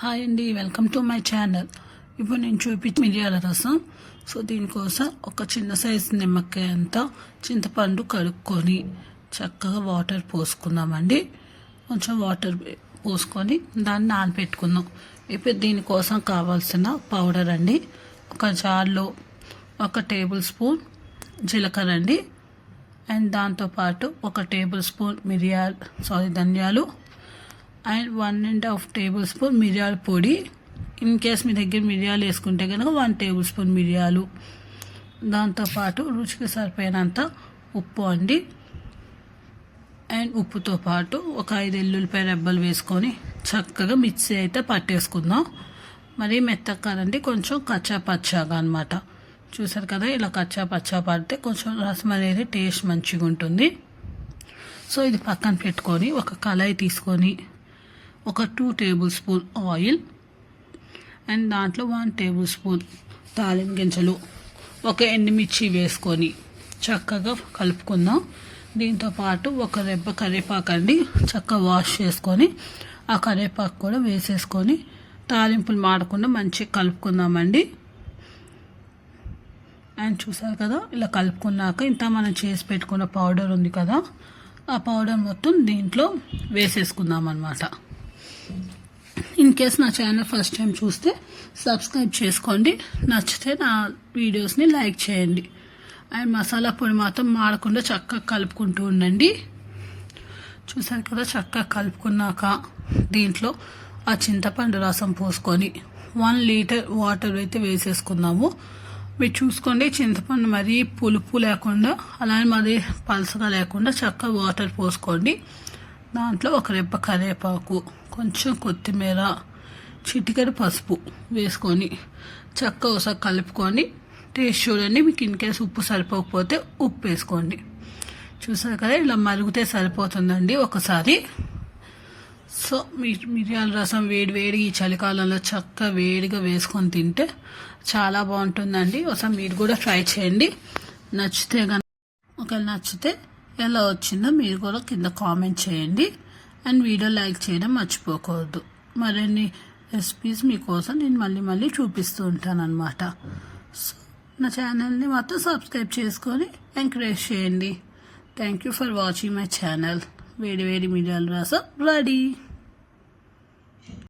Hi అండి, welcome to my channel. ఇప్పుడు నేను చూపించి మిరియాల రసం. సో దీనికోసం ఒక చిన్న సైజు నిమ్మకాయ అంతా చింతపండు కడుక్కొని చక్కగా వాటర్ పోసుకుందామండి. కొంచెం వాటర్ పోసుకొని దాన్ని నానబెట్టుకుందాం. ఇప్పుడు దీనికోసం కావాల్సిన పౌడర్ అండి, ఒక జార్లో 1 టేబుల్ స్పూన్ జీలకర్ర అండి, అండ్ దాంతోపాటు 1 టేబుల్ స్పూన్ ధనియాలు, అండ్ 1.5 టేబుల్ స్పూన్ మిరియాల పొడి. ఇన్ కేస్ మీ దగ్గర మిరియాలు వేసుకుంటే కనుక 1 టేబుల్ స్పూన్ మిరియాలు, దాంతోపాటు రుచికి సరిపోయినంత ఉప్పు అండి. అండ్ ఉప్పుతో పాటు ఒక 5 ఎల్లుల్లిపాయ రెబ్బలు వేసుకొని చక్కగా మిక్సీ అయితే పట్టేసుకుందాం. మరి మెత్తగా కాదండి, కొంచెం కచ్చా పచ్చాగా అనమాట. చూసారు కదా, ఇలా కచ్చా పచ్చా పడితే కొంచెం రసం అనేది టేస్ట్ మంచిగా ఉంటుంది. సో ఇది పక్కన పెట్టుకొని ఒక కళాయి తీసుకొని ఒక 2 టేబుల్ స్పూన్ ఆయిల్, అండ్ దాంట్లో 1 టేబుల్ స్పూన్ తాలింపు గింజలు, ఒక ఎండుమిర్చి వేసుకొని చక్కగా కలుపుకుందాం. దీంతోపాటు ఒక రెబ్బ కరివేపాకు అండి, చక్కగా వాష్ చేసుకొని ఆ కరివేపాకు కూడా వేసేసుకొని తాలింపులు మాడకుండా మంచిగా కలుపుకుందామండి. అండ్ చూసారు కదా, ఇలా కలుపుకున్నాక ఇంత మనం చేసి పెట్టుకున్న పౌడర్ ఉంది కదా, ఆ పౌడర్ మొత్తం దీంట్లో వేసేసుకుందాం అన్నమాట. ఇన్ కేస్ నా ఛానల్ ఫస్ట్ టైం చూస్తే సబ్స్క్రైబ్ చేసుకోండి, నచ్చితే నా వీడియోస్ని లైక్ చేయండి. అండ్ మసాలా పొడి మాత్రం మాడకుండా చక్కగా కలుపుకుంటూ ఉండండి. చూసారు కదా, చక్కగా కలుపుకున్నాక దీంట్లో ఆ చింతపండు రసం పోసుకొని 1 లీటర్ వాటర్ అయితే వేసేసుకుందాము. మీరు చూసుకోండి, చింతపండు మరీ పులుపు లేకుండా అలానే మరీ పలసగా లేకుండా చక్కగా వాటర్ పోసుకోండి. దాంట్లో ఒక రెబ్బ కరివేపాకు, కొంచెం కొత్తిమీర, చిటికెడు పసుపు వేసుకొని చక్కగా ఒకసారి కలుపుకొని టేస్ట్ చూడండి. మీకు ఇన్ కేసు ఉప్పు సరిపోకపోతే ఉప్పు వేసుకోండి. చూసారు కదా, ఇలా మరిగితే సరిపోతుందండి ఒకసారి. సో మిరియాల రసం వేడిగా ఈ చలికాలంలో చక్కగా వేడిగా వేసుకొని తింటే చాలా బాగుంటుందండి. ఒకసారి మీరు కూడా ట్రై చేయండి. నచ్చితే ఒకవేళ నచ్చితే ఎలా వచ్చిందో మీరు కూడా కింద కామెంట్ చేయండి. అండ్ వీడియో లైక్ చేయడం మర్చిపోకూడదు. మరిన్ని రెసిపీస్ మీకోసం నేను మళ్ళీ చూపిస్తూ ఉంటాను అనమాట. సో నా ఛానల్ని మాత్రం సబ్స్క్రైబ్ చేసుకొని ఎంకరేజ్ చేయండి. Thank you for watching my channel. వేడి మిరియాల రసం రెడీ.